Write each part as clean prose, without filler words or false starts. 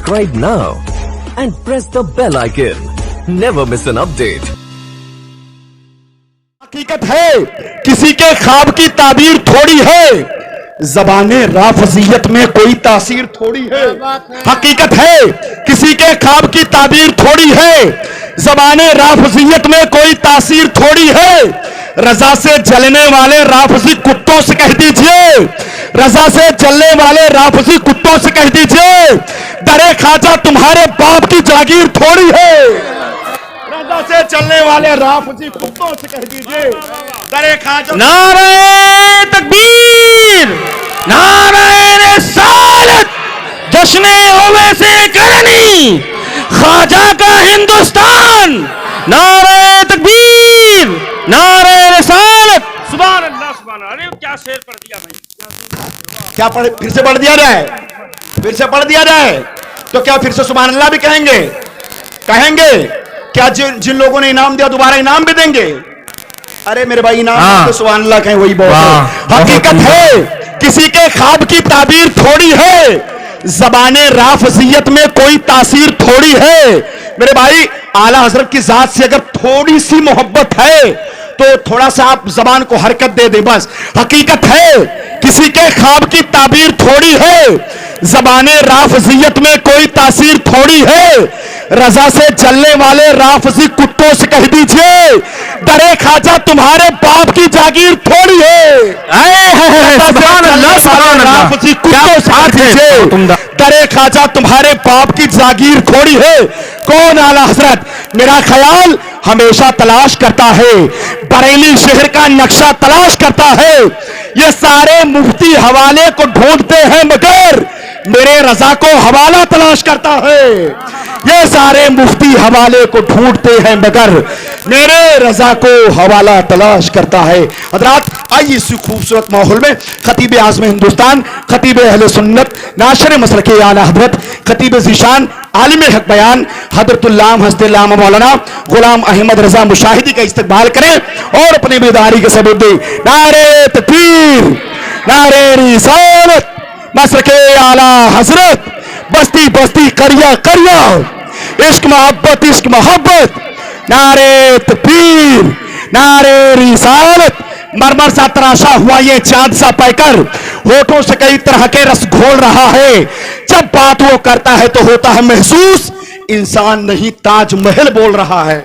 subscribe now and press the bell icon. Never miss an update. हकीकत है किसी के ख्वाब की ताबीर थोड़ी है, ज़बाने राफ़ज़ियत में कोई तासीर थोड़ी है। हकीकत है किसी के ख्वाब की ताबीर थोड़ी है, ज़बाने राफ़ज़ियत में कोई तासीर थोड़ी है। रजा से जलने वाले राफ़ज़ी कुत्तों से कह दीजिए, रजा से जलने वाले राफ़ज़ी कुत्तों से कह दीजिए, दरे ख्वाजा तुम्हारे बाप की जागीर थोड़ी है। रजा से चलने वाले राफ़ज़ी कुत्तों से कह दीजिए, दरे ख्वाजा। नारे तकबीर, नारे रिसालत, जश्ने ओवैसे करनी, ख्वाजा का हिंदुस्तान। नारे तकबीर, नारे रिसालत। सुभान अल्लाह, सुभान अल्लाह। अरे क्या शेर पढ़ दिया भाई, क्या पढ़, फिर से पढ़ दिया जाए, फिर से पढ़ दिया जाए तो क्या फिर से सुभान अल्लाह भी कहेंगे? कहेंगे क्या? जिन लोगों ने इनाम दिया दोबारा इनाम भी देंगे? अरे मेरे भाई, इनाम तो सुभान अल्लाह कहें वही बहुत है। हकीकत है किसी के ख्वाब की ताबीर थोड़ी है, ज़बाने राफ़ज़ियत में कोई तासीर थोड़ी है। मेरे भाई, आला हजरत की जात से अगर थोड़ी सी मोहब्बत है तो थोड़ा सा आप जबान को हरकत दे दे बस। हकीकत है किसी के ख्वाब की ताबीर थोड़ी है, ज़बाने राफ़ज़ियत में कोई तासीर थोड़ी है। रजा से चलने वाले राफ़ज़ी कुत्तों से कह दीजिए, दरे ख्वाजा तुम्हारे बाप की जागीर थोड़ी है। राफ़ज़ी कुत्तों से कह दीजिए, दरे ख्वाजा तुम्हारे बाप की जागीर थोड़ी है। कौन? आला हजरत। मेरा ख्याल हमेशा तलाश करता है, बरेली शहर का नक्शा तलाश करता है। ये सारे मुफ्ती हवाले को ढूंढते हैं मगर मेरे रजा को हवाला तलाश करता है। ये सारे मुफ्ती हवाले को ढूंढते हैं मगर मेरे रजा को हवाला तलाश करता है। हजरात, आइए इसी खूबसूरत माहौल में खतीब आज़म हिंदुस्तान, खतीब अहले सुन्नत, नाशर मसलके आला हज़रत, खतीब ज़ीशान, आलिम हक बयान हज़रतुल्लाह हज़रत मौलाना गुलाम अहमद रजा मुशाहिदी का इस्तकबाल करें और अपनी बेदारी के सबूत दें। नारे तकबीर, नारे रिसालत, मसलके आला हज़रत, बस्ती बस्ती करिया करिया, इश्क मोहब्बत इश्क मोहब्बत। नारे तकबीर, नारे रिसालत। मरमर सा तराशा हुआ ये चांद सा पैकर, होठों से कई तरह के रस घोल रहा है। जब बात वो करता है तो होता है महसूस इंसान नहीं ताजमहल बोल रहा है।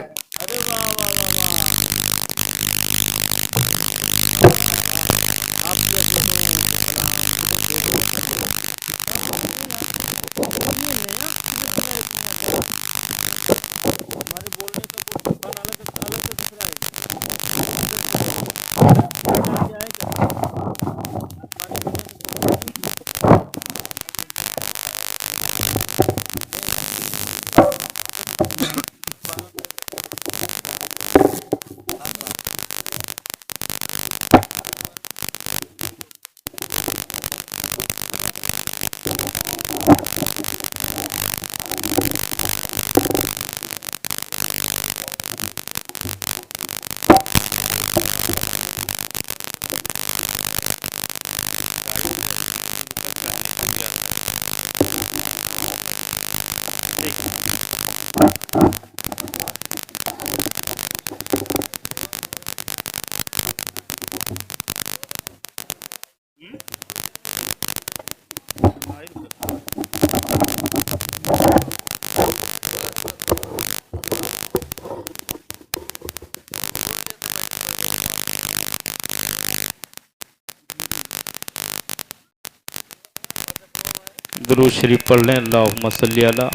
दुरूद शरीफ पढ़ लें। अल्लाहुम्मा सल्ली अला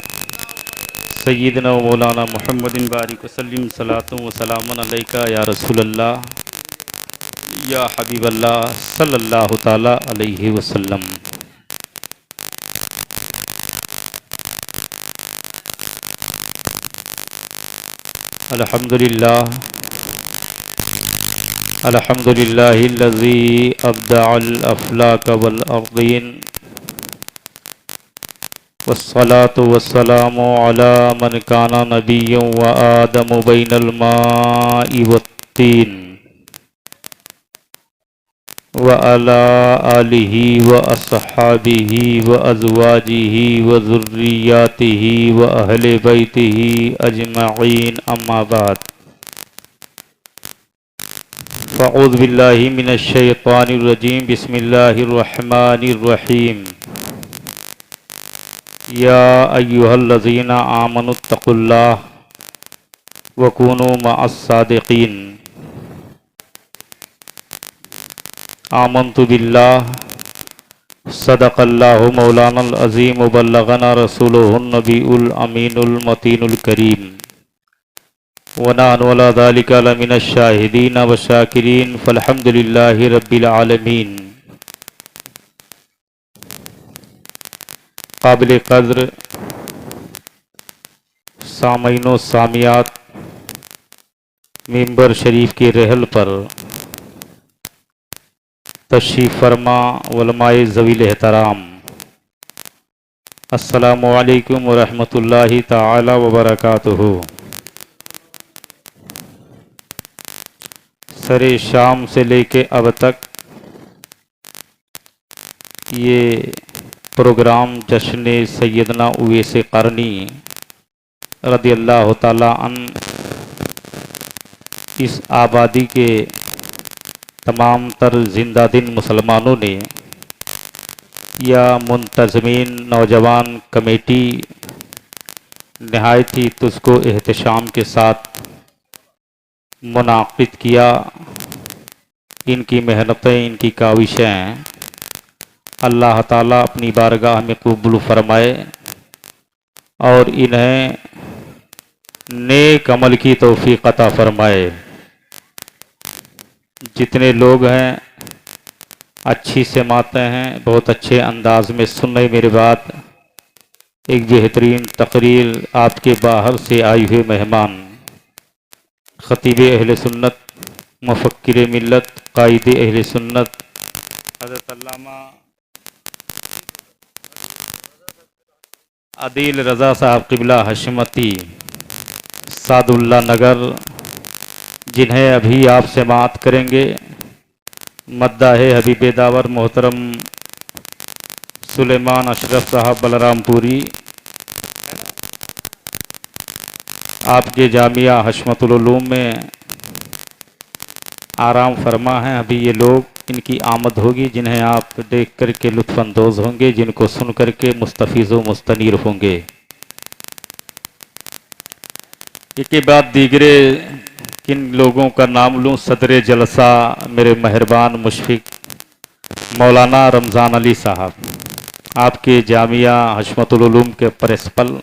सय्यिदना व मौलाना मुहम्मदिन बारिक वसल्लिम सलातु व सलामन अलैका या रसूलल्लाह या हबीबल्लाह सल्लल्लाहु ताला अलैहि वसल्लम। अल्हम्दुलिल्लाह, अल्हम्दुलिल्लाहिल्लज़ी अब्दअल अफ़लाक वल अर्दीन वस्सलातु वस्सलामु अला मन काना नबिय्यन व आदमु बैनल माइ वत्तीन व अला आलिहि व अस्हाबिहि व अज़वाजिहि व ज़ुर्रिय्यातिहि व अहले बैतिहि अजमईन अम्मा बाद फ़अऊज़ु बिल्लाहि मिनश शैतानिर रजीम बिस्मिल्लाहिर रहमानिर रहीम या अय्युहल्लज़ीना आमनुत्तक़ुल्लाह व कूनू मअस्सादिक़ीन आमन्तु बिल्लाह सदक़ल्लाहु मौलानल अज़ीम व बल्लगना रसूलुहुन नबीउल अमीनुल मतीनुल करीम व नहनु अला ज़ालिका लमिनश शाहिदीन व शाकिरीन फ़ल्हम्दुलिल्लाहि रब्बिल आलमीन। काबिल क़द्र सामीन व सामियात मिंबर शरीफ के रहल पर तशरीफ़ फरमा उलमाए ज़वील एहतराम, अस्सलामु अलैकुम व रहमतुल्लाहि ताला व बरकातुहू। सरे शाम से लेके अब तक ये प्रोग्राम जश्न सैयदना उवैस क़रनी रज़ियल्लाहु ताला अन इस आबादी के तमाम तर जिंदा दिन मुसलमानों ने या मुंतज़मीन नौजवान कमेटी नहायत ही तुझको एहतशाम के साथ मुनाक़िद किया। इनकी मेहनतें, इनकी काविशें अल्लाह ताला अपनी बारगाह में कबूल फरमाए और इन्हें नेक अमल की तौफ़ीक़ अता फरमाए। जितने लोग हैं अच्छी समातें हैं, बहुत अच्छे अंदाज में सुन रहे मेरी बात। एक बेहतरीन तकरीर आपके बाहर से आए हुए मेहमान ख़तीब अहले सुन्नत, मुफ़क्किर मिल्लत, कायद अहले सुन्नत हज़रत अल्लामा आदिल रज़ा साहब क़िबला हशमती सादुल्ला नगर, जिन्हें अभी आप समाअत करेंगे। मद्दाहे हबीब दावर मोहतरम सुलेमान अशरफ साहब बलरामपुरी, आपके जामिया हशमतुल उलूम में आराम फरमा हैं। अभी ये लोग, इनकी आमद होगी जिन्हें आप देख कर के लुत्फ़अंदोज़ होंगे, जिनको सुन कर के मुस्तफ़ीज़ व मुस्तनीर होंगे। इसके बाद दीगरे किन लोगों का नाम लूँ? सदर जलसा मेरे मेहरबान मुशफ़िक़ मौलाना रमज़ान अली साहब, आपके जामिया हशमतुल उलूम के प्रिंसिपल,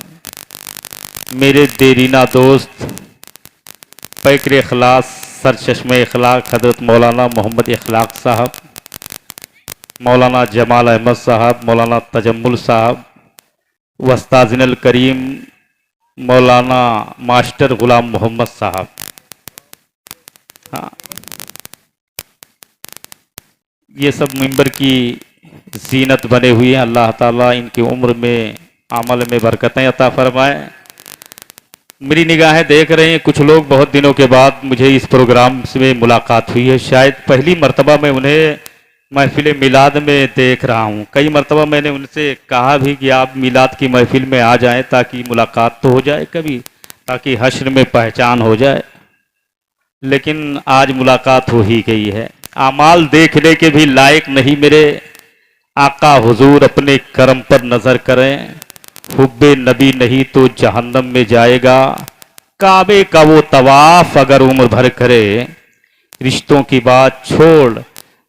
मेरे देरीना दोस्त फ़ैक़्र इख़लास सरचश्मे इख़लाक़ हज़रत मौलाना मोहम्मद इख़लाक़ साहब, मौलाना जमाल अहमद साहब, मौलाना तजम्मुल साहब, वस्ताज़िनल करीम मौलाना मास्टर ग़ुलाम मोहम्मद साहब। हाँ, ये सब मिंबर की ज़ीनत बने हुए हैं। अल्लाह ताला इनकी उम्र में, अमल में बरकतें अता फरमाए। मेरी निगाहें देख रहे हैं कुछ लोग, बहुत दिनों के बाद मुझे इस प्रोग्राम से मुलाकात हुई है। शायद पहली मर्तबा मैं उन्हें महफिल मिलाद में देख रहा हूँ। कई मर्तबा मैंने उनसे कहा भी कि आप मिलाद की महफिल में आ जाएं ताकि मुलाकात तो हो जाए कभी, ताकि हश्र में पहचान हो जाए। लेकिन आज मुलाकात हो ही गई है। आमाल देखने के भी लायक नहीं मेरे आका हुजूर अपने करम पर नज़र करें। हुब्बे नबी नहीं तो जहन्नम में जाएगा। काबे का वो तवाफ अगर उम्र भर करे, रिश्तों की बात छोड़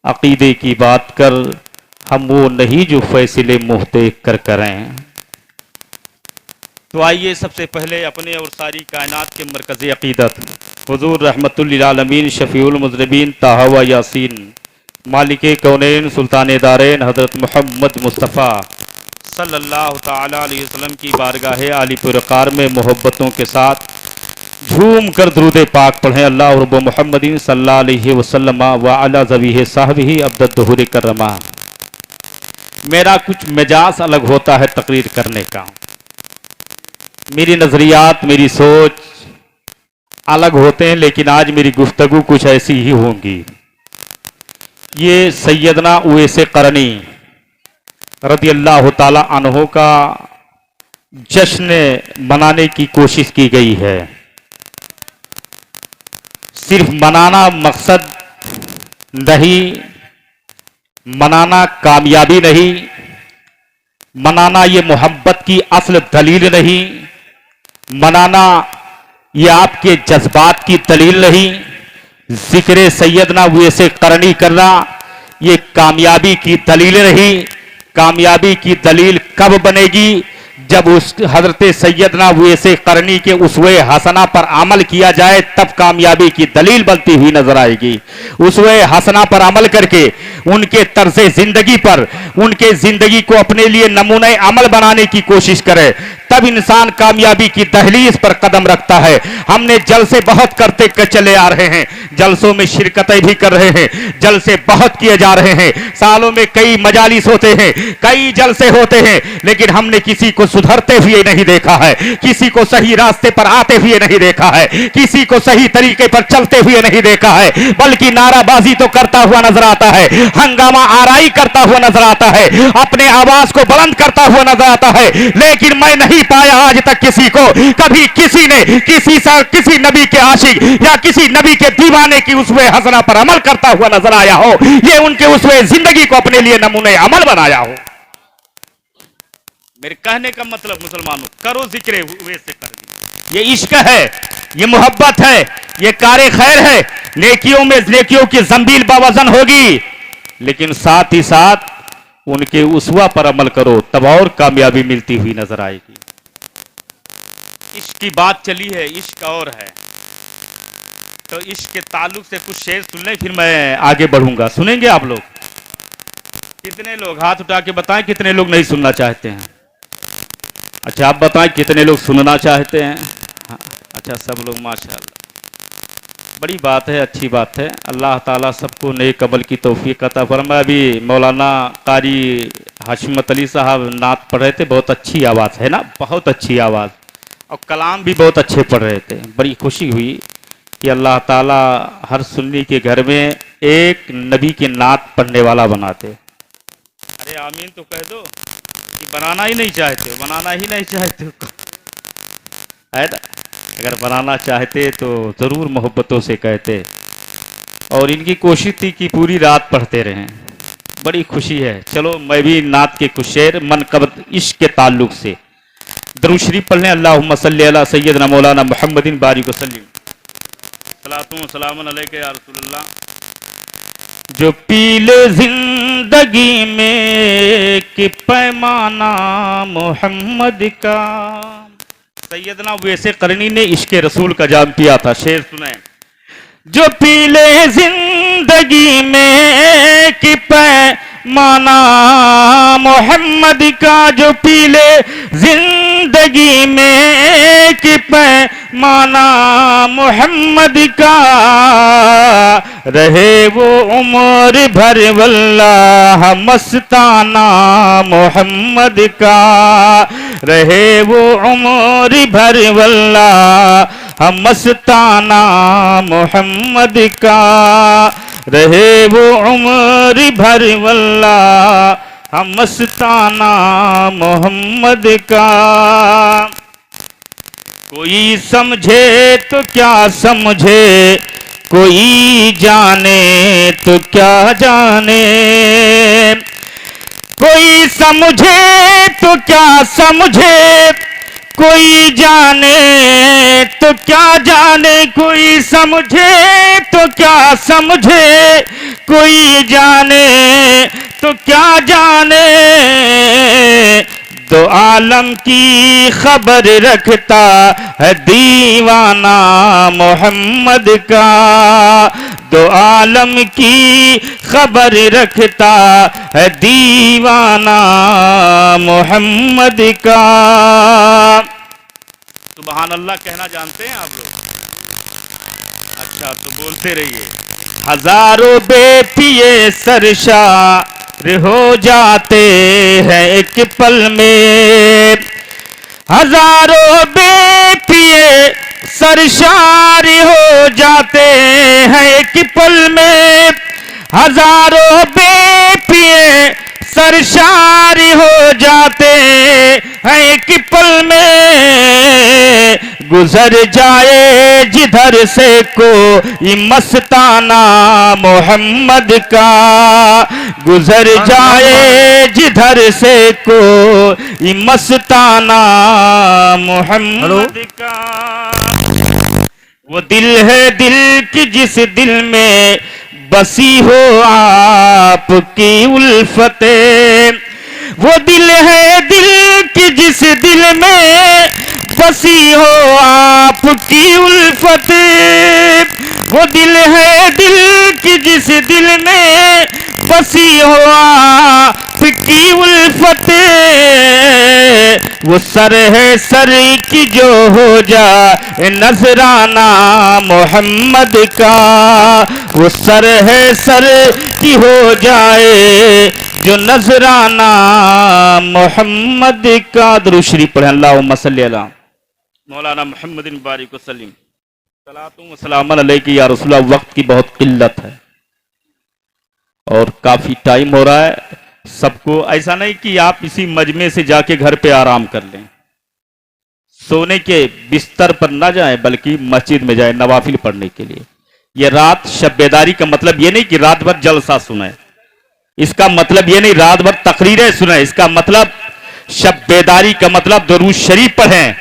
अकीदे की बात कर, हम वो नहीं जो फैसले मुँह देख कर करें। तो आइए सबसे पहले अपने और सारी कायनात के मरकज़ी अकीदत हुजूर रहमतुल लिल आलमीन शफ़ीउल मुज़निबीन ताहा व यासीन मालिक कौनैन सुल्तान दारैन हज़रत मोहम्मद मुस्तफ़ा सल्लल्लाहु ताला अलैहि वसल्लम की बारगाह आली पुरकार में मोहब्बतों के साथ झूम कर दुरूद पाक पढ़ें। अल्लाह रब्ब मुहम्मदिन सल्लल्लाहु अलैहि वसल्लम व अला ज़वीहि साहबिही अब्दद दुहूर कररमा। मेरा कुछ मिजाज अलग होता है तकरीर करने का, मेरी नज़रियात, मेरी सोच अलग होते हैं, लेकिन आज मेरी गुफ्तगू कुछ ऐसी ही होंगी। ये सैयदना उवैस करनी रज़ी अल्लाह ताला अन्हो का जश्न मनाने की कोशिश की गई है। सिर्फ मनाना मकसद नहीं, मनाना कामयाबी नहीं, मनाना ये मोहब्बत की असल दलील नहीं, मनाना ये आपके जज्बात की दलील नहीं। जिक्र सैयदना उवैस करनी करना ये कामयाबी की दलील नहीं। कामयाबी की दलील कब बनेगी? जब उस हजरत सैयदना उवैस करनी के उसवे हसना पर अमल किया जाए, तब कामयाबी की दलील बनती हुई नजर आएगी। उसवे हसना पर अमल करके उनके तर्ज़े जिंदगी पर, उनके जिंदगी को अपने लिए नमूने अमल बनाने की कोशिश करे, तब इंसान कामयाबी की दहलीज पर कदम रखता है। हमने जलसे बहुत करते चले आ रहे हैं, जलसों में शिरकतें भी कर रहे हैं, जलसे बहुत किए जा रहे हैं, सालों में कई मजालिस होते हैं, कई जलसे होते हैं, लेकिन हमने किसी को सुधरते हुए नहीं देखा है, किसी को सही रास्ते पर आते हुए नहीं देखा है, किसी को सही तरीके पर चलते हुए नहीं देखा है, बल्कि नाराबाजी तो करता हुआ नजर आता है, हंगामा आराई करता हुआ नजर आता है, अपने आवाज को बुलंद करता हुआ नजर आता है। लेकिन मैं नहीं पाया आज तक किसी को, कभी किसी ने किसी नबी के आशिक या किसी नबी के दीवाने की उसवे हसना पर अमल करता हुआ नजर आया हो, ये उनके उसवे जिंदगी को अपने लिए नमूने अमल बनाया हो। मेरे कहने का मतलब मुसलमानों, करो जिक्र उवैस करनी। ये इश्क है, ये मोहब्बत है, ये कारे खैर है। नेकियों में नेकियों की जंबील बावजन होगी, लेकिन साथ ही साथ उनके उसवा पर अमल करो, तब और कामयाबी मिलती हुई नजर आएगी। इश्क की बात चली है, इश्क और है, तो इश्क के ताल्लुक से कुछ शेर सुन लें, फिर मैं आगे बढ़ूंगा। सुनेंगे आप लोग? कितने लोग हाथ उठा के बताएं, कितने लोग नहीं सुनना चाहते हैं? अच्छा आप बताएं कितने लोग सुनना चाहते हैं? हाँ, अच्छा सब लोग, माशाअल्लाह, बड़ी बात है, अच्छी बात है। अल्लाह ताला सबको नेक अमल की तौफीक अता फरमाए। अभी मौलाना कारी हाशिमत अली साहब नात पढ़ रहे थे, बहुत अच्छी आवाज़ है ना, बहुत अच्छी आवाज़, और कलाम भी बहुत अच्छे पढ़ रहे थे। बड़ी खुशी हुई कि अल्लाह ताला हर सुन्नी के घर में एक नबी की नात पढ़ने वाला बनाते। अरे आमीन तो कह दो कि बनाना ही नहीं चाहते, बनाना ही नहीं चाहते है ना? अगर बनाना चाहते तो ज़रूर मोहब्बतों से कहते। और इनकी कोशिश थी कि पूरी रात पढ़ते रहें, बड़ी खुशी है। चलो मैं भी नात के कुछ शेर मनक़बत इश्क के ताल्लुक से दरूद शरीफ पढ़ लें। अल्लाहुम्मा सल्ली अला सय्यदना मौलाना मुहम्मदिन बारिक वसल्लिम सलातु व सलामुन अलैका या रसूलल्लाह। जो पीले जिंदगी में कि पैमाना मोहम्मद का, सैयदना उवैस करनी ने इश्क रसूल का जाम पिया था। शेर सुने। जो पीले जिंदगी में कि पैमाना मोहम्मद का, जो पीले जिंदगी में कि पैमाना मोहम्मद का, रहे वो उम्र भर वल्लाह मस्ताना मोहम्मद का, रहे वो उम्र भर वल्लाह मस्ताना मोहम्मद का, रहे वो उम्र भर वल्लाह मस्ताना मोहम्मद का। कोई समझे तो क्या समझे, कोई जाने तो क्या जाने, कोई समझे तो क्या समझे, कोई जाने तो क्या जाने, कोई समझे तो क्या समझे, कोई जाने तो क्या जाने। दो आलम की खबर रखता है दीवाना मोहम्मद का, दो आलम की खबर रखता है दीवाना मोहम्मद का। सुभान अल्लाह कहना जानते हैं आप लोग? अच्छा तो बोलते रहिए। हजारों बेपिए सरशार हो जाते हैं एक पल में, हजारों बेपिए सरशार हो जाते हैं एक पल में, हजारों बेपिए सरशारी हो जाते हैं एक पल में, गुजर जाए जिधर से कोई मस्ताना मोहम्मद का, गुजर जाए जिधर से कोई मस्ताना मोहम्मद का। वो दिल है दिल की जिस दिल में बसी हो आपकी उल्फतें, वो दिल है दिल की जिस दिल में बसी हो आपकी उल्फतें, वो दिल है दिल की जिस दिल में बसी हो आपकी उल्फतें, वो सर है सर की जो हो जाए नजराना मोहम्मद का, वो सर है सर की हो जाए जो नजराना मोहम्मद का। दुरूद शरीफ पढ़े। अल्लाहुम्मा सल्ली अला मौलाना मुहम्मदिन बारिक वसल्लिम सलातुम व सलामुन अलैका या रसूल अल्लाह। वक्त की बहुत किल्लत है और काफी टाइम हो रहा है। सबको ऐसा नहीं कि आप इसी मजमे से जाके घर पे आराम कर लें, सोने के बिस्तर पर ना जाएं बल्कि मस्जिद में जाएं नवाफिल पढ़ने के लिए। यह रात शब बेदारी का मतलब यह नहीं कि रात भर जलसा सुने, इसका मतलब यह नहीं रात भर तकरीरें सुने, इसका मतलब शब बेदारी का मतलब दुरूद शरीफ पढ़ें,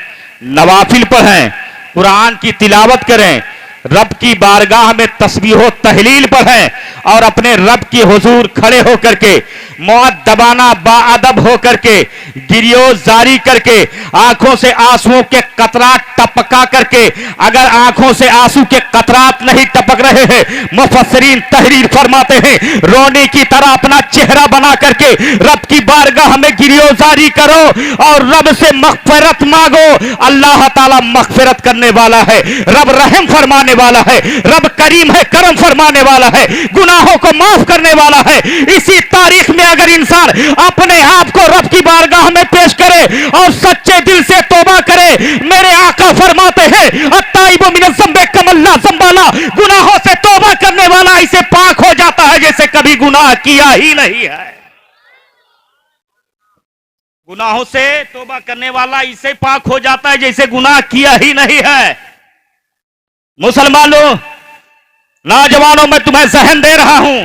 नवाफिल पढ़ें, कुरान की तिलावत करें, रब की बारगाह में तस्बीह तहलील पढ़ें और अपने रब की हुजूर खड़े होकर के मुअद्दबाना बाअदब होकर के गिरियोज जारी करके आंखों से आंसुओं के कतरात टपका करके, अगर आंखों से आंसू के कतरात नहीं टपक रहे हैं, मुफस्सिरीन तहरीर फरमाते हैं रोने की तरह अपना चेहरा बना करके रब की बारगाह में गिरियोज जारी करो और रब से मगफिरत मांगो। अल्लाह ताला मगफिरत करने वाला है, रब रहम फरमाने वाला है, रब करीम है, करम फरमाने वाला है, गुनाहों को माफ करने वाला है। इसी तारीख में अगर इंसान अपने आप को रब की बारगाह में पेश करे और सच्चे दिल से तौबा करे, मेरे आका फरमाते हैं अत्ताइबु मिनज़ ज़ंबि कमन ला ज़ंबा, गुनाहों से तौबा करने वाला इसे पाक हो जाता है जैसे कभी गुनाह किया ही नहीं है। गुनाहों से तौबा करने वाला इसे पाक हो जाता है जैसे गुनाह किया ही नहीं है। मुसलमानों, नौजवानों, मैं तुम्हें जहन दे रहा हूं,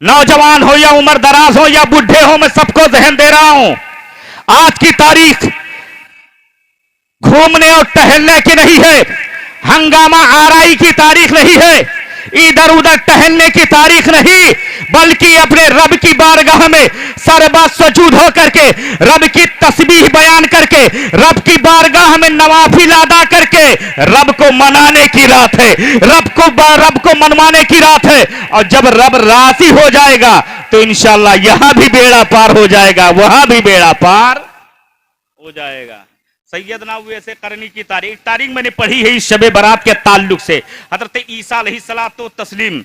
नौजवान हो या उम्र दराज हो या बुढ़े हो, मैं सबको जहन दे रहा हूं। आज की तारीख घूमने और टहलने की नहीं है, हंगामा आराई की तारीख नहीं है, इधर उधर टहलने की तारीख नहीं, बल्कि अपने रब की बारगाह में सरबा सजूद होकर के रब की तस्बीह बयान करके रब की बारगाह में नवाफिल अदा करके रब को मनाने की रात है, रब को मनवाने की रात है। और जब रब राजी हो जाएगा तो इंशाअल्लाह यहां भी बेड़ा पार हो जाएगा, वहां भी बेड़ा पार हो जाएगा। सैयदना उवैसे करनी की तारीख मैंने पढ़ी है इस शबे बरात के ताल्लुक से। हजरत ईसा अलैहिस्सलातु तस्लीम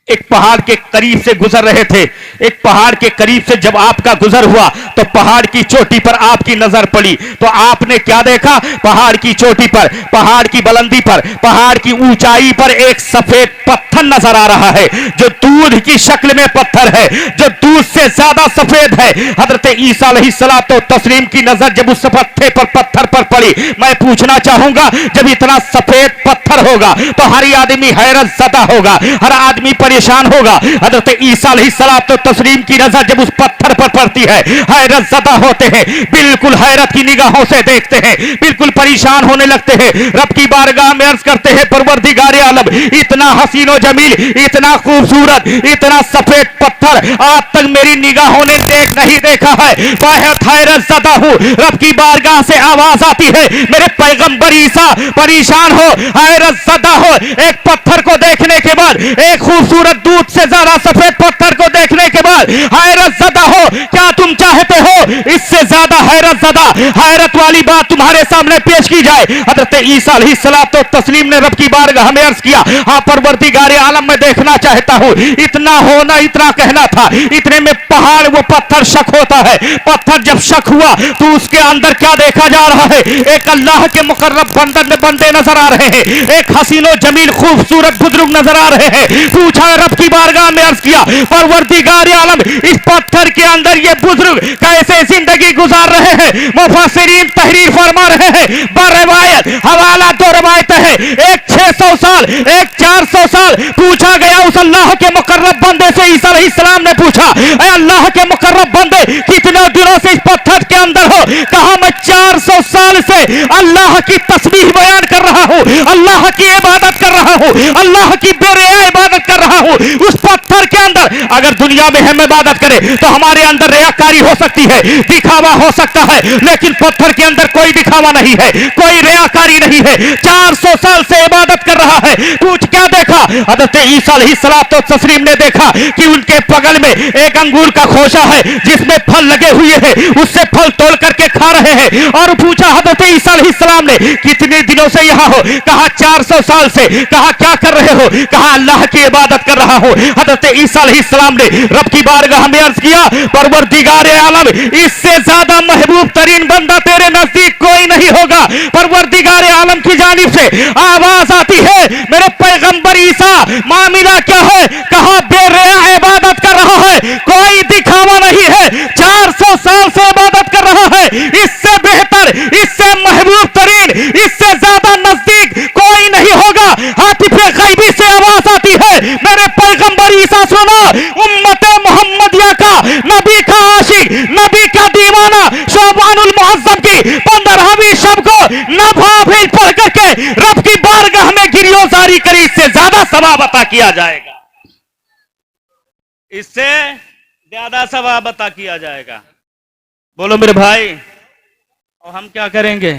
एक पहाड़ के करीब से गुजर रहे थे। एक पहाड़ के करीब से जब आपका गुजर हुआ तो पहाड़ की चोटी पर आपकी नजर पड़ी तो आपने क्या देखा? पहाड़ की चोटी पर, पहाड़ की बुलंदी पर, पहाड़ की ऊंचाई पर एक सफेद पत्थर नजर आ रहा है जो दूध की शक्ल में पत्थर है, जो दूध से ज्यादा सफेद है। हजरत ईसा अलैहिस्सलातु तस्लीम की नजर जब उस पत्थर पर पड़ी, मैं पूछना चाहूंगा जब इतना सफेद पत्थर होगा तो हर आदमी हैरत ज़दा होगा, हर आदमी परेशान होगा। हजरत ईसा अलैहिस्सलातु तस्लीम की नजर जब उस पत्थर पर पड़ती है, हैरत ज़दा होते हैं, बिल्कुल हैरत की निगाहों से देखते हैं, बिल्कुल परेशान होने लगते हैं। रब की बारगाह में अर्ज करते हैं परवरदिगारे आलम, इतना हसीनो जमील, इतना खूबसूरत, इतना सफेद पत्थर आज तक मेरी निगाहों ने नहीं देखा है, बहुत हैरत ज़दा हूं। रब की बारगाह से आवाज आती है, मेरे पैगंबर ईसा परेशान हो, हैरत ज़दा हो, एक पत्थर को देखने के बाद, एक खूबसूरत दूध से ज्यादा सफेद पत्थर को देखने के बाद हैरत ज़दा हो। क्या तुम चाहते हो इससे ज्यादा हैरत ज़दा, हैरत वाली बात तुम्हारे सामने पेश की जाए? हजरत ईसा अलैहिस्सलातु तस्लीम ने रब की बारगाह में अर्ज किया, हाँ परवरदिगारे आलम मैं देखना चाहता हूं। इतना होना, इतना कहना था, इतने में पहाड़ वो पत्थर शक होता है। पत्थर जब शक हुआ तो उसके अंदर क्या देखा जा रहा है? एक अल्लाह के मुकर्रब बंदे नजर आ रहे हैं, एक हसीनो जमील खूबसूरत बुजुर्ग नजर आ रहे हैं। पूछा रब की बारगाह अर्ज किया, परवरदिगार आलम इस पत्थर के अंदर ये बुजुर्ग कैसे जिंदगी गुजार रहे हैं। मुफस्सिरीन तहरीर फरमा रहे हैं, बरवायत हवाला दो रवायत है, एक 600 साल एक 400 साल। पूछा गया उस अल्लाह के मुकर्रब बंदे से, ईसा अलैहिस्सलाम ने पूछा, ऐ अल्लाह के मुकर्रब बंदे कितने दिनों से इस पत्थर के अंदर हो? कहा मैं 400 साल से अल्लाह की तस्बीह बयान कर रहा हूं, अल्लाह की इबादत कर रहा हूं, अल्लाह की बेरिया इबादत कर रहा हूं। उस पत्थर के अंदर अगर दुनिया में हम इबादत करें तो हमारे अंदर रियाकारी हो सकती है, दिखावा हो सकता है, लेकिन पत्थर के अंदर कोई दिखावा नहीं है, कोई रियाकारी नहीं है। 400 साल से इबादत कर रहा है। कुछ क्या देखा? हज़रत ईसा अलैहिस्सलाम ने देखा कि उनके बगल में एक अंगूर का खोशा है जिसमें फल लगे हुए हैं, उससे फल तोड़ करके खा रहे हैं। और पूछा हज़रत ईसा अलैहिस्सलाम ने, कितने दिनों से यहां हो? कहा 400 साल से। कहा क्या कर रहे हो? कहा अल्लाह की इबादत कर रहा हूं। हज़रत ईसा अलैहिस्सलाम ने रब की बारगाह में अर्ज किया, परवरदिगार आलम इससे ज्यादा महबूब तरीन बंदा तेरे नजदीक कोई नहीं होगा। परवरदिगार आलम की जानिब से आवाज आती है, मेरे पैगंबर ईसा मामला क्या है? कहा बेरिया इबादत कर रहा है, कोई दिखावा नहीं है, 400 साल से इबादत कर रहा है। इससे बेहतर, इससे महबूब तरीन, इससे ज्यादा नजदीक कोई नहीं होगा। हातिफे गैबी से आवाज आती है, मेरे पैगंबर ईसा सुनो, उम्मते मोहम्मदिया का, नबी का आशिक, नबी का दीवाना, शोबानुल मुअज्जम की 15वीं शब को नवाफिल पढ़ करके रब की बारगाह में गिरियोजारी करी, इससे ज्यादा सवाब अता किया जाएगा, इससे ज्यादा सवाब अता किया जाएगा। बोलो मेरे भाई, और हम क्या करेंगे?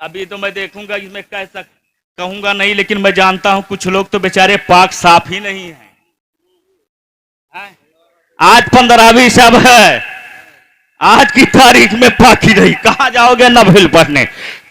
अभी तो मैं देखूंगा, इसमें कैसा कहूंगा नहीं, लेकिन मैं जानता हूं कुछ लोग तो बेचारे पाक साफ ही नहीं है। आज 15वीं शब है, आज की तारीख में पाकी नहीं। कहां जाओगे नफिल पढ़ने?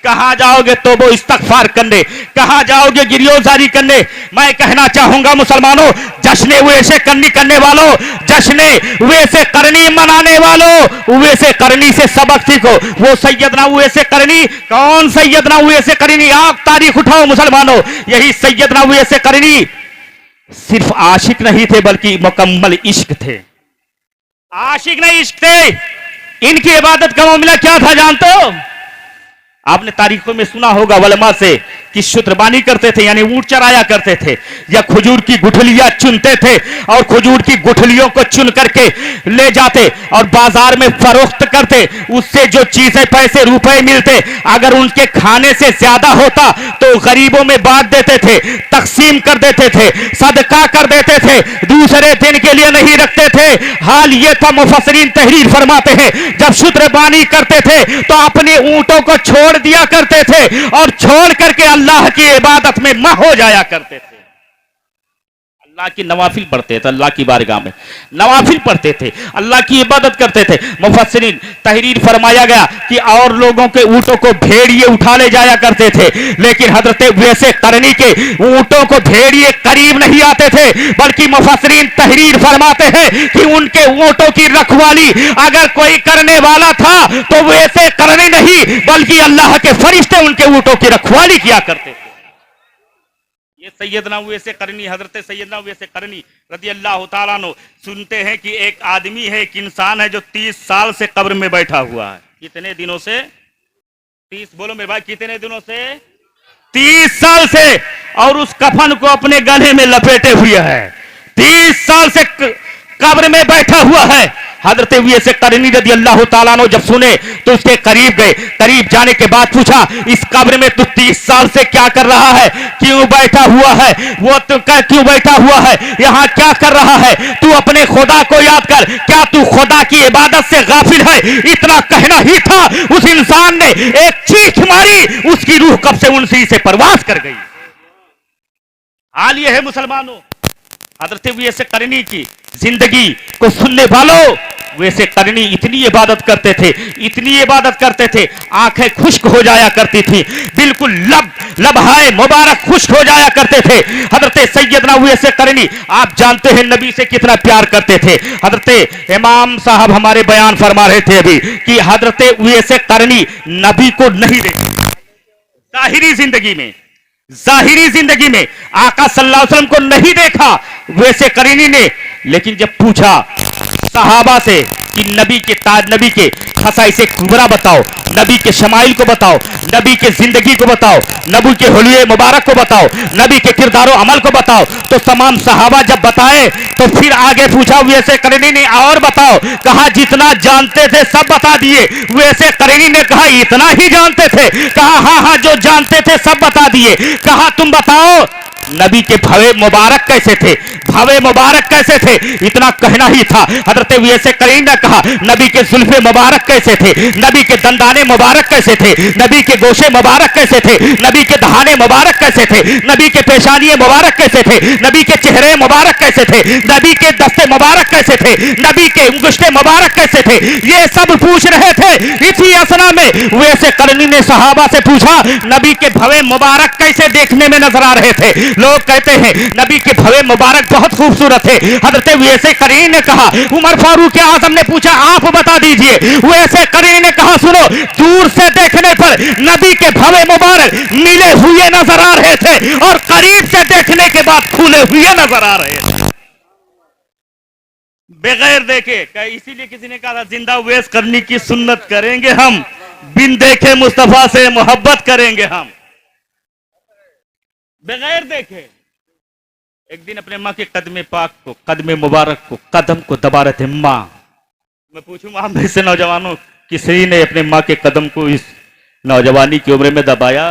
कहां जाओगे तौबा इस्तगफार करने? कहां जाओगे गिरियोजारी करने? मैं कहना चाहूंगा मुसलमानों, जश्न वैसे करनी करने वालों, जश्न वैसे करनी मनाने वालों, वैसे करनी से सबक सीखो। वो सैयदना वैसे करनी, कौन सैयदना वैसे करनी? आप तारीख उठाओ मुसलमानों, यही सैयदना वैसे करनी सिर्फ आशिक नहीं थे बल्कि मुकम्मल इश्क थे। आशिक नहीं इश्क थे। इनकी इबादत का मामला क्या था जानते हो? आपने तारीखों में सुना होगा वलमा से कि शुत्रबानी करते थे, यानी ऊंट चराया करते थे, या खजूर की गुठलियां चुनते थे और खजूर की गुठलियों को चुन करके ले जाते और बाजार में फरोख्त करते। उससे जो चीजें पैसे रुपए मिलते, अगर उनके खाने से ज्यादा होता तो गरीबों में बांट देते थे, तकसीम कर देते थे, सदका कर देते थे, दूसरे दिन के लिए नहीं रखते थे। हाल ये था, मुफस्सिरीन तहरीर फरमाते हैं, जब शुत्रबानी करते थे तो अपने ऊंटों को छोड़ दिया करते थे और छोड़ करके अल्लाह की इबादत में मह हो जाया करते थे। अल्लाह की नवाफिल पढ़ते थे, अल्लाह की बारगाह में नवाफिल पढ़ते थे, अल्लाह की इबादत करते थे। मुफस्सिरीन तहरीर फरमाया गया कि और लोगों के ऊंटों को भेड़िए उठा ले जाया करते थे, लेकिन हजरत वैसे करनी के ऊंटों को भेड़िए करीब नहीं आते थे, बल्कि मुफस्सिरीन तहरीर फरमाते हैं कि उनके ऊंटों की रखवाली अगर कोई करने वाला था तो वैसे करनी नहीं बल्कि अल्लाह के फरिश्ते उनके ऊंटों की रखवाली किया करते थे। ये सैयदना वैसे करनी, हजरत सैयदना वैसे करनी रज़ी अल्लाह तआला अन्हु सुनते हैं कि एक आदमी है, एक इंसान है जो 30 साल से कब्र में बैठा हुआ है। कितने दिनों से? 30, बोलो मेरे भाई, कितने दिनों से? 30 साल से। और उस कफन को अपने गले में लपेटे हुए है, 30 साल से कब्र में बैठा हुआ है। हजरत वैसे करनी रज़ी अल्लाह तआला अन्हु जब सुने तो उसके करीब गए। करीब जाने के बाद पूछा, इस कब्र में तू 30 साल से क्या कर रहा है? क्यों बैठा हुआ है? वो तो क्यों बैठा हुआ है? यहाँ क्या कर रहा है? तू अपने खुदा को याद कर, क्या तू खुदा की इबादत से गाफिल है? इतना कहना ही था, उस इंसान ने एक चीख मारी, उसकी रूह कब से उनसी से परवास कर गई। हाल ये है मुसलमानों, हजरत वैसे करनी की जिंदगी को सुनने वालों, वैसे करनी इतनी इबादत करते थे, इतनी इबादत करते थे, आंखें खुश्क हो जाया करती थी, बिल्कुल लबहाए मुबारक खुश्क हो जाया करते थे। हजरत सैयदना वैसे करनी, आप जानते हैं नबी से कितना प्यार करते थे। हजरत इमाम साहब हमारे बयान फरमा रहे थे अभी कि हजरत वैसे करनी नबी को नहीं देखते जाहिरी जिंदगी में, जाहिरी जिंदगी में आका सल्लल्लाहु अलैहि वसल्लम को नहीं देखा वैसे करीनी ने, लेकिन जब पूछा सहाबा से कि नबी के खसाइसे कुबरा बताओ, नबी के शमाइल को बताओ, नबी के जिंदगी को बताओ, नबी के हुलिये मुबारक को बताओ, नबी के किरदारो अमल को बताओ, तो तमाम सहाबा जब बताए तो फिर आगे पूछा वैसे करीनी ने और बताओ, कहा जितना जानते थे सब बता दिए। वैसे करीनी ने कहा इतना ही जानते थे? कहा हाँ हाँ जो जानते थे सब बता दिए। कहा तुम बताओ नबी के भवे मुबारक कैसे थे, भवे मुबारक कैसे थे? इतना कहना ही था। हजरत वैसे करीम ने कहा नबी के जुल्फे मुबारक कैसे थे, नबी के दंदाने मुबारक कैसे थे, नबी के गोशे मुबारक कैसे थे, नबी के दहाने मुबारक कैसे थे, नबी के पेशानिये मुबारक कैसे थे, नबी के चेहरे मुबारक कैसे थे, नबी के दस्ते मुबारक कैसे थे, नबी के अंगुष्ठे मुबारक कैसे थे, ये सब पूछ रहे थे। इसी असना में वैसे करनी ने सहाबा से पूछा नबी के भवे मुबारक कैसे देखने में नजर आ रहे थे? लोग कहते हैं नबी के भवे मुबारक बहुत खूबसूरत थे। हजरत वैसे करीम ने कहा, उमर फारूक आजम ने पूछा आप बता दीजिए। वैसे करीम ने कहा सुनो, दूर से देखने पर नबी के भवे मुबारक मिले हुए नजर आ रहे थे और करीब से देखने के बाद फूले हुए नजर आ रहे थे बगैर देखे। इसीलिए किसी ने कहा जिंदा वैस करनी की सुन्नत करेंगे हम, बिन देखे मुस्तफा से मोहब्बत करेंगे हम, बगैर देखे। एक दिन अपने माँ के कदमे पाक को, कदमे मुबारक को, कदम को दबा रहे थे माँ। मैं पूछूं वहां में से नौजवानों किसी ने अपने माँ के कदम को इस नौजवानी की उम्र में दबाया?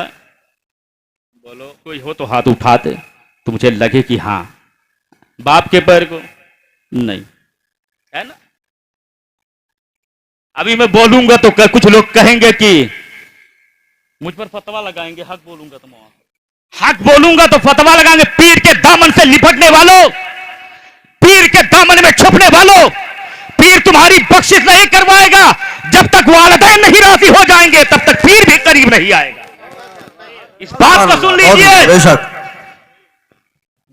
बोलो कोई हो तो हाथ उठा दे तो मुझे लगे कि हाँ। बाप के पैर को नहीं, है ना? अभी मैं बोलूंगा तो कुछ लोग कहेंगे कि मुझ पर फतवा लगाएंगे, हक बोलूंगा तो हक बोलूंगा तो फतवा लगाएंगे। पीर के दामन से लिपटने वालों, पीर के दामन में छुपने वालों, पीर तुम्हारी बख्शिश नहीं करवाएगा। जब तक वालिदैन नहीं राजी हो जाएंगे तब तक पीर भी करीब नहीं आएगा। इस बात को सुन लीजिए।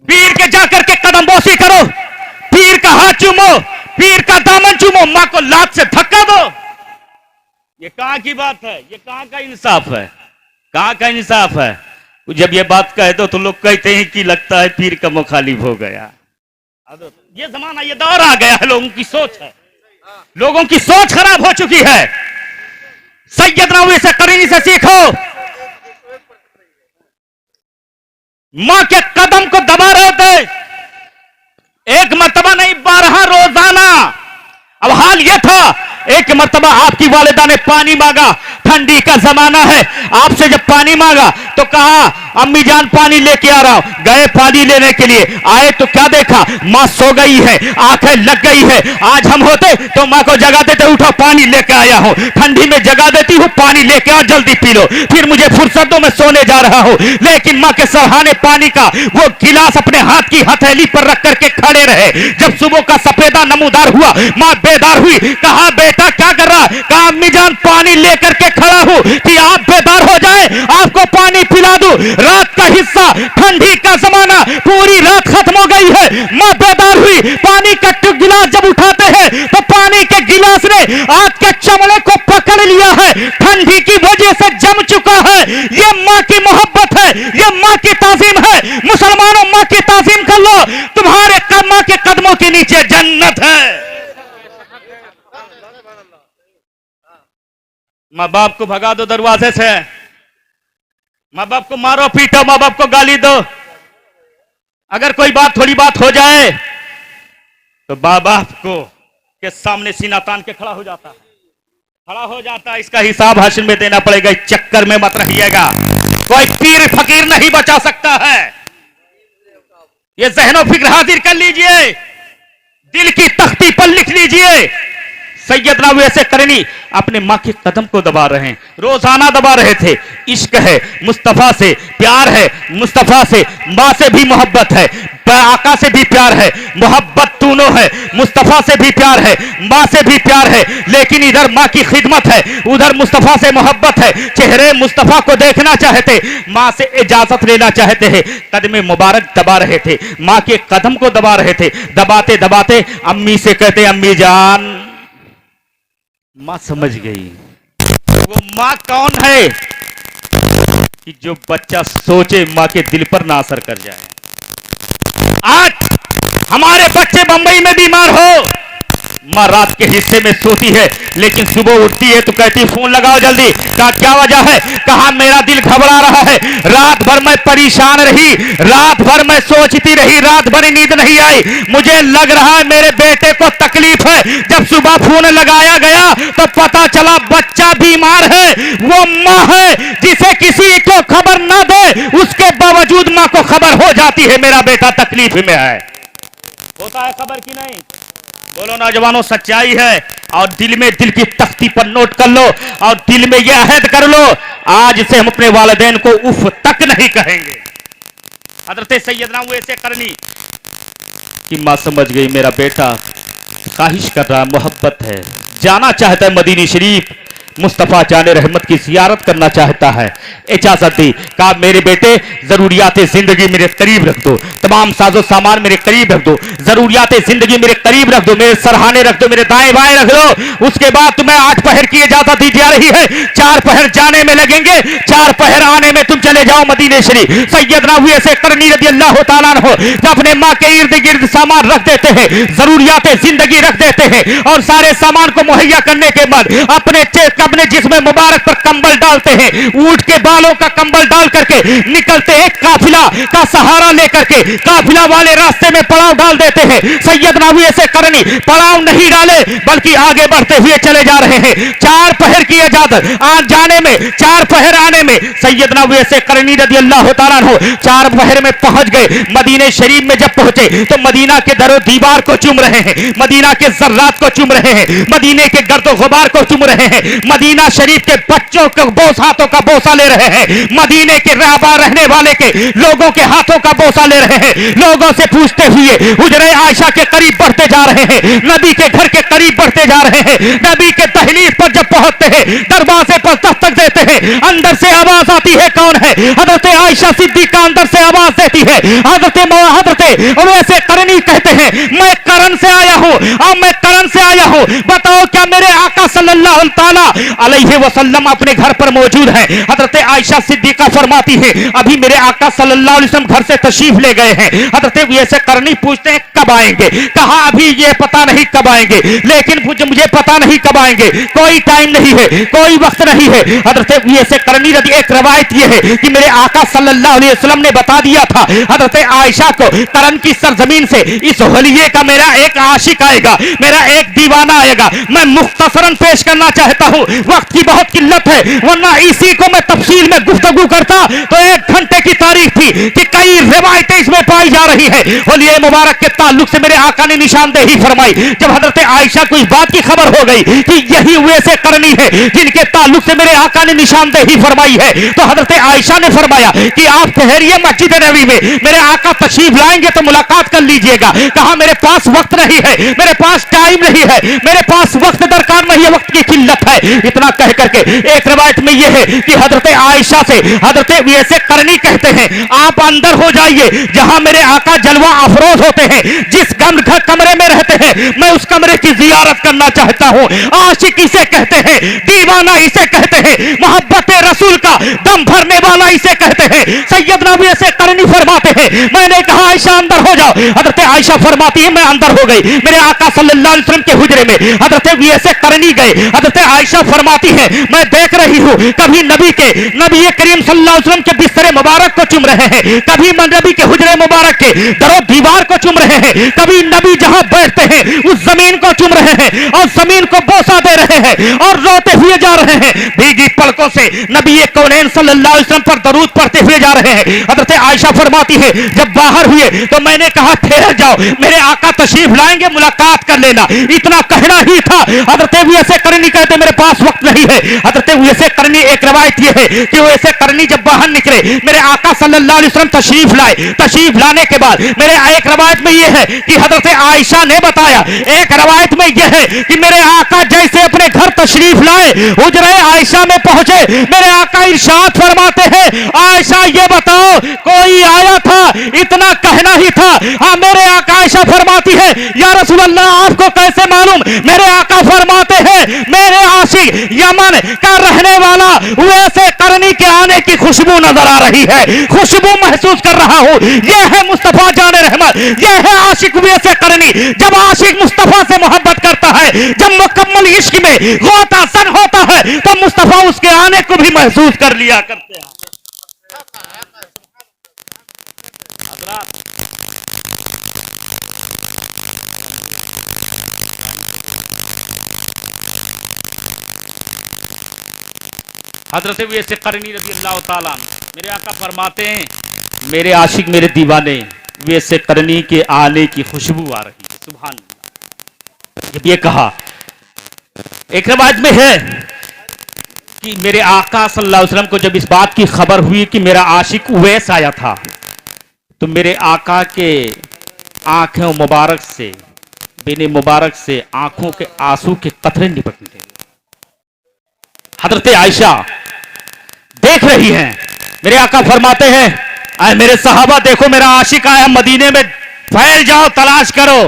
पीर के जाकर के कदम बोसी करो, पीर का हाथ चूमो, पीर का दामन चूमो, मां को लात से धक्का दो। ये कहां की बात है? ये कहां का इंसाफ है? कहां का इंसाफ है? जब ये बात कह दो तो लोग कहते हैं कि लगता है पीर का मुखालिफ हो गया। ये जमाना, ये दौर आ गया है, लोगों की सोच है, लोगों की सोच खराब हो चुकी है। सैयदना वैसे करीनी से सीखो। मां के कदम को दबा रहे थे, एक मर्तबा नहीं 12 रोजाना। अब हाल यह था, एक मर्तबा आपकी वालिदा ने पानी मांगा, ठंडी का जमाना है, आपसे जब पानी मांगा तो कहा अम्मी जान पानी लेके आ रहा हूं। गए पानी लेने के लिए, आए तो क्या देखा, मां सो गई है, आंखें लग गई है। आज हम होते तो मां को जगा देते, उठो पानी लेके आया हूं, ठंडी में जगा देती हूं, पानी लेके आओ जल्दी पी लो, फिर मुझे फुर्सत दो मैं सोने जा रहा हूं। लेकिन मां के सरहाने पानी का वो गिलास अपने हाथ की हथेली पर रख करके खड़े रहे। जब सुबह का सफेदा नमूदार हुआ, मां बेदार हुई। कहा बेटा क्या कर रहा? कहा अम्मी जान पानी लेकर के खड़ा हूं कि आप बेदार हो जाए, आपको पानी पिला दूं। रात का हिस्सा, ठंडी का जमाना, पूरी रात खत्म हो गई है, मां बेदार हुई। पानी का गिलास जब उठाते हैं तो पानी के गिलास ने आग के चमड़े को पकड़ लिया है, ठंडी की वजह से जम चुका है। यह मां की मोहब्बत है, यह मां की ताजीम है। मुसलमानों मां की ताजीम कर लो, तुम्हारे मां के कदमों के नीचे जन्नत है। माँ बाप को भगा दो दरवाजे से, माँ बाप को मारो पीटो, माँ बाप को गाली दो। अगर कोई बात थोड़ी बात हो जाए तो माँ बाप को के सामने सीना तान के खड़ा हो जाता है, खड़ा हो जाता है। इसका हिसाब हाशिर में देना पड़ेगा। इस चक्कर में मत रहिएगा, कोई पीर फकीर नहीं बचा सकता है। ये ज़हनो फिक्र हाजिर कर लीजिए, दिल की तख्ती पर लिख लीजिए। सैयदना वैसे करनी अपने मां के कदम को दबा रहे हैं, रोजाना दबा रहे थे। इश्क है, मुस्तफा से प्यार है, मुस्तफा से मां से भी मोहब्बत है, आका से भी प्यार है, मोहब्बत दोनों है। मुस्तफा से भी प्यार है, मां से भी प्यार है, लेकिन इधर मां की खिदमत है, उधर मुस्तफा से मोहब्बत है। चेहरे मुस्तफा को देखना चाहते, मां से इजाजत लेना चाहते हैं, कदम मुबारक दबा रहे थे, मां के कदम को दबा रहे थे। दबाते दबाते अम्मी से कहते अम्मी जान। मां समझ गई वो मां कौन है, कि जो बच्चा सोचे माँ के दिल पर ना असर कर जाए। आज हमारे बच्चे बंबई में बीमार हो, माँ रात के हिस्से में सोती है लेकिन सुबह उठती है तो कहती है फोन लगाओ जल्दी। कहा क्या वजह है? कहा मेरा दिल घबरा रहा है, रात भर मैं परेशान रही, रात भर मैं सोचती रही, रात भर नींद नहीं आई, मुझे लग रहा है मेरे बेटे को तकलीफ है। जब सुबह फोन लगाया गया तो पता चला बच्चा बीमार है। वो माँ है जिसे किसी को खबर ना दे उसके बावजूद माँ को खबर हो जाती है मेरा बेटा तकलीफ में है। होता है खबर की नहीं? बोलो नौजवानों, सच्चाई है। और दिल में दिल की तख्ती पर नोट कर लो और दिल में यह अहद कर लो, आज से हम अपने वालिदैन को उफ तक नहीं कहेंगे। हजरत सैयदना उवैस करनी कि मां समझ गई मेरा बेटा ख्वाहिश कर रहा, मोहब्बत है, जाना चाहता है मदीने शरीफ, मुस्तफ़ा जाने रहमत की जियारत करना चाहता है। इजाजत दी। कहा मेरे बेटे जरूरियात जिंदगी मेरे करीब रख दो, तमाम साजो सामान मेरे करीब रख दो, जरूरियात जिंदगी मेरे करीब रख दो, मेरे सरहाने रख दो, मेरे दाएं बाएं रख दो। उसके बाद तुम्हें 8 पहर की इजाजत दी जा रही है, 4 पहर जाने में लगेंगे, 4 पहर आने में तुम चले जाओ मदीने शरीफ। सैयदना उवैस करनी रज़ियल्लाहु ताला अन्हु जब अपने माँ के इर्द गिर्द सामान रख देते हैं, जरूरियात जिंदगी रख देते हैं और सारे सामान को मुहैया करने के बाद अपने जिस्म मुबारक पर कंबल डालते हैं, ऊंट के बालों का कंबल डाल करके निकलते हैं, काफिला का सहारा लेकर के काफिला वाले रास्ते में पड़ाव डाल देते हैं। सैयदना उवैस करनी पड़ाव नहीं डाले बल्कि आगे बढ़ते हुए चले जा रहे हैं। 4 पहर की इजाजत आज जाने में, 4 पहर आने में। सैयदना उवैस करनी रज़ियल्लाहु ताला अन्हु 4 पहर में पहुंच गए। मदीने शरीफ में जब पहुंचे तो मदीना के दरो दीवार को चूम रहे हैं, मदीना के जर्रात को चूम रहे हैं, मदीने के गर्दो गुबार को चूम रहे हैं, मदीना शरीफ के बच्चों के बोस हाथों का बोसा ले रहे हैं, मदीने के रहबा रहने वाले के लोगों के हाथों का बोसा ले रहे हैं। लोगों से पूछते हुए हुजरे आयशा के करीब बढ़ते जा रहे हैं, नबी के घर के करीब बढ़ते जा रहे हैं। नबी के दहलीज पर जब पहुंचते हैं, दरवाजे पर दस्तक देते हैं, अंदर से आवाज आती है कौन है? हजरत आयशा सिद्दीका अंदर से आवाज देती है। हजरत उवैस करनी कहते हैं मैं करन से आया हूं और मैं करन से आया हूं, बताओ क्या मेरे आका सल्लल्लाहु ताला अलैहि वसल्लम अपने घर पर मौजूद है? हजरत आयशा सिद्दीका फरमाती है अभी मेरे आका सल्लल्लाहु अलैहि वसल्लम घर से तशरीफ ले गए हैं। हजरत उवैस करनी पूछते हैं कब आएंगे? कहा अभी ये पता नहीं कब आएंगे, लेकिन मुझे पता नहीं कब आएंगे, कोई टाइम नहीं है, कोई वक्त नहीं है। हजरत उवैस करनी रदी एक रवायत ये है कि मेरे आका सल्लल्लाहु अलैहि वसल्लम ने बता दिया था हजरत आयशा को करन की सरजमीन से इस होलिये का मेरा एक आशिक आएगा, मेरा एक दीवाना आएगा। मैं मुख्तसरन पेश करना चाहता हूं, वक्त की बहुत किल्लत है, वरना इसी को मैं तफसील में गुफ्तगू करता तो 1 घंटे की तारीख थी कि कई रिवायतें इसमें पाई जा रही है। होलिये मुबारक के ताल्लुक से मेरे आका ने निशानदेही फरमाई। जब हजरत आयशा को इस बात की खबर हो गई कि यही उवैस करनी है जिनके ताल्लुक से मेरे आका ने निशानदेही फरमाई है, तो हजरत आयशा ने फरमाया कि आप ठहरिए मस्जिद नबी में, मेरे आका तशरीफ लाएंगे तो मुलाकात कर लीजिएगा। कहा मेरे पास वक्त नहीं है, मेरे पास टाइम नहीं है, मेरे पास वक्त दरकार नहीं है, वक्त की किल्लत है। इतना कह करके एक रवायत में यह है कि हजरत आयशा से हजरत उवैस करनी कहते हैं आप अंदर हो जाइए जहां मेरे आका जलवा अफरोज होते हैं, जिस कमरे में रहते हैं मैं उस कमरे की जियारत करना चाहता हूं। आशिक इसे कहते हैं, दीवाना इसे कहते हैं, मोहब्बत रसूल का दम भरने वाला इसे कहते हैं। सैयदना उवैस करनी फरमाते हैं मैंने कहा आयशा अंदर हो जाओ। हजरत आयशा फरमाती है मैं अंदर हो गई। मेरे आका सल्लल्लाहु अलैहि वसल्लम के हुजरे में हजरत उवैस करनी गए। हजरत आयशा फरमाती है मैं देख रही हूं कभी नबी करीम सल्लल्लाहु अलैहि वसल्लम के बिस्तर मुबारक को चूम रहे हैं, कभी नबी के हुजरे मुबारक के दरो दीवार को चूम रहे हैं, कभी नबी जहां बैठते हैं उस जमीन को चूम रहे हैं और जमीन को बोसा दे रहे हैं और रोते हुए जा रहे हैं। भीगी पलकों से नबी कौनैन सल्लल्लाहु अलैहि वसल्लम पर दरूद पढ़ते हुए जा रहे हैं। हजरत आयशा फरमाती है जब बाहर हुए तो मैंने कहा ठहर जाओ, मेरे आका तशरीफ लाएंगे, मुलाकात कर लेना, इतना कहना ही था। हजरत उवैस करनी कहते मेरे पास वक्त नहीं है। हजरत उवैस करनी एक रवायत यह है कि उवैस करनी जब बाहर निकले मेरे आका सल्लल्लाहु अलैहि वसल्लम तशरीफ लाए। तशरीफ लाने के बाद मेरे एक रवायत में यह है कि हजरत आयशा ने बताया, एक रवायत में यह है कि मेरे आका जैसे अपने घर तशरीफ लाए हुजरे आयशा में पहुंचे, मेरे आका इरशाद फरमाते हैं आयशा ये बताओ कोई आया था? इतना कहना ही था। हाँ मेरे आका आयशा फरमाती है या रसूल अल्लाह आपको कैसे मालूम? मेरे आका फरमाते हैं मेरे आशिक यमन का रहने वाला उवैस करनी के आने की खुशबू नजर आ रही है, खुशबू महसूस कर रहा हूं। यह है मुस्तफा जान रहमत, यह है आशिक वैसे करनी। जब आशिक मुस्तफा से मोहब्बत करता है, जब मुकम्मल इश्क में गोता सन होता है, तो मुस्तफा उसके आने को भी महसूस कर लिया करते हैं। हजरत वैसे करनी रज़ी अल्लाह ताला मेरे आका फरमाते हैं, मेरे आशिक मेरे दीवाने वैसे करनी के आने की खुशबू आ रही है। सुभान अल्लाह। जब ये कहा, एक रिवायत में है कि मेरे आका सल्लल्लाहु अलैहि वसल्लम को जब इस बात की खबर हुई कि मेरा आशिक उवैस आया था, तो मेरे आका के आंखों मुबारक से, बेने मुबारक से आंखों के आंसू के कतरे निपटने। हजरत आयशा देख रही हैं, मेरे आका फरमाते हैं, आए मेरे सहाबा देखो मेरा आशिक आया मदीने में, फैल जाओ तलाश करो।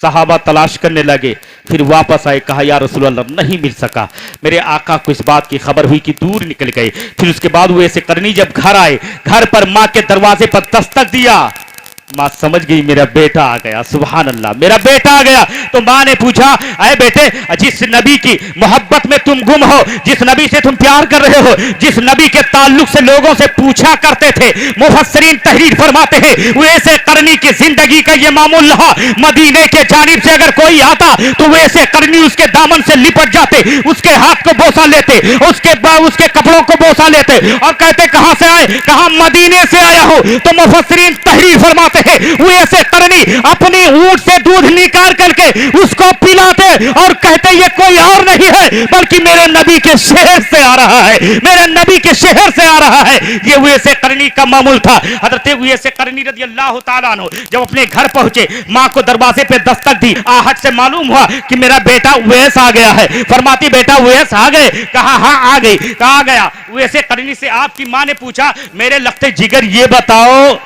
सहाबा तलाश करने लगे, फिर वापस आए, कहा या रसूल अल्लाह नहीं मिल सका। मेरे आका को इस बात की खबर हुई कि दूर निकल गए। फिर उसके बाद वो ऐसे करनी जब घर आए, घर पर मां के दरवाजे पर दस्तक दिया, मां समझ गई मेरा बेटा आ गया। सुभान अल्लाह, मेरा बेटा आ गया। तो मां ने पूछा, अरे बेटे, जिस नबी की मोहब्बत में तुम गुम हो, जिस नबी से तुम प्यार कर रहे हो, जिस नबी के ताल्लुक से लोगों से पूछा करते थे, मुफस्सिरीन तहरीर फरमाते हैं वैसे करनी की जिंदगी का ये मामूल रहा। मदीने के जानिब से अगर कोई आता तो वैसे करनी उसके दामन से लिपट जाते, उसके हाथ को बोसा लेते, उसके कपड़ों को बोसा लेते और कहते कहां से आए, कहा मदीने से आया हो। तो मुफस्सिरीन तहरीर फरमाते वैसे करनी अपनी ऊंट से दूध निकाल करके उसको पिलाते और कहते ये कोई और नहीं है बल्कि मेरे नबी के शहर से आ रहा है, मेरे नबी के शहर से आ रहा है। ये वैसे करनी का मामूल था। हजरत वैसे करनी रज़ी अल्लाह ताला अन्हु जब अपने घर पहुंचे, मां को दरवाजे पे दस्तक दी, आहट से मालूम हुआ कि मेरा बेटा वैस आ गया है। फरमाती बेटा वैस आ गए, कहा हां आ गई। कहा गया वैसे करनी से आपकी मां ने पूछा, मेरे लफ्ते जिगर ये बताओ,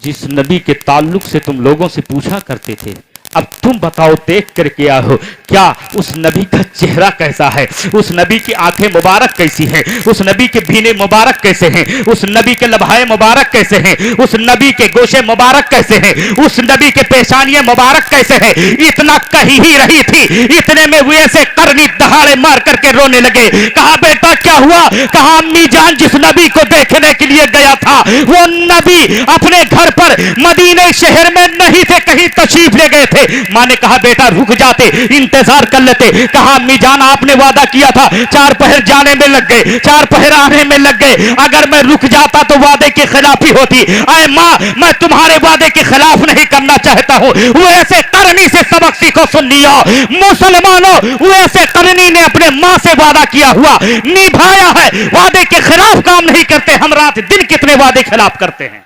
जिस नबी के ताल्लुक से तुम लोगों से पूछा करते थे, अब तुम बताओ देख करके आओ, क्या उस नबी का चेहरा कैसा है, उस नबी की आंखें मुबारक कैसी हैं, उस नबी के भीने मुबारक कैसे हैं, उस नबी के लभाए मुबारक कैसे हैं, उस नबी के गोशे मुबारक कैसे हैं, उस नबी के पेशानियां मुबारक कैसे हैं। इतना कही ही रही थी, इतने में वो ऐसे करनी दहाड़े मार करके रोने लगे। कहा बेटा क्या हुआ, कहा अम्मी जान जिस नबी को देखने के लिए गया था वो नबी अपने घर पर मदीने शहर में नहीं थे, कहीं तशरीफ ले गए थे। मां ने कहा बेटा रुक जाते, इंतजार कर लेते। कहा अम्मी जान आपने वादा किया था, 4 पहर जाने में लग गए, 4 पहर आने में लग गए, अगर मैं रुक जाता तो वादे की खिलाफी होती। अरे मां मैं तुम्हारे वादे के खिलाफ नहीं करना चाहता हूं। वो ऐसे करनी से सबक सीखो, सुन लिया मुसलमानों, वो ऐसे करनी ने अपने मां से वादा किया हुआ निभाया है, वादे के खिलाफ काम नहीं करते। हम रात दिन कितने वादे खिलाफ करते हैं,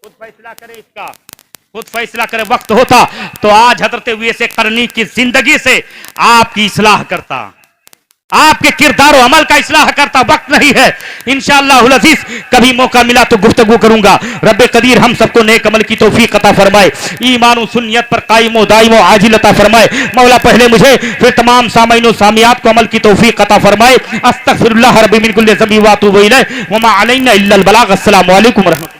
खुद फैसला करे, इसका खुद फैसला करे। वक्त होता तो आज हजरत वैसे करनी की जिंदगी से आपकी इस्लाह करता, आपके किरदार अमल का इस्लाह करता। वक्त नहीं है, इंशाअल्लाहुल अजीज कभी मौका मिला तो गुफ्तगू करूंगा। रब्बे कदीर हम सबको नेक अमल की तौफीक अता फरमाए, ईमान सुन्नियत पर कायम व दायम व आजिल अता फरमाए। मौला पहले मुझे फिर तमाम सामीन व सामियात को अमल की तौफीक अता फरमाए। अस्तगफिरुल्लाह रब्बी मिन कुल्लि ज़ंबि व अतूबु इलैह व मा अलैना इल्लल बलाग। अस्सलामु अलैकुम व रहमतुल्लाह।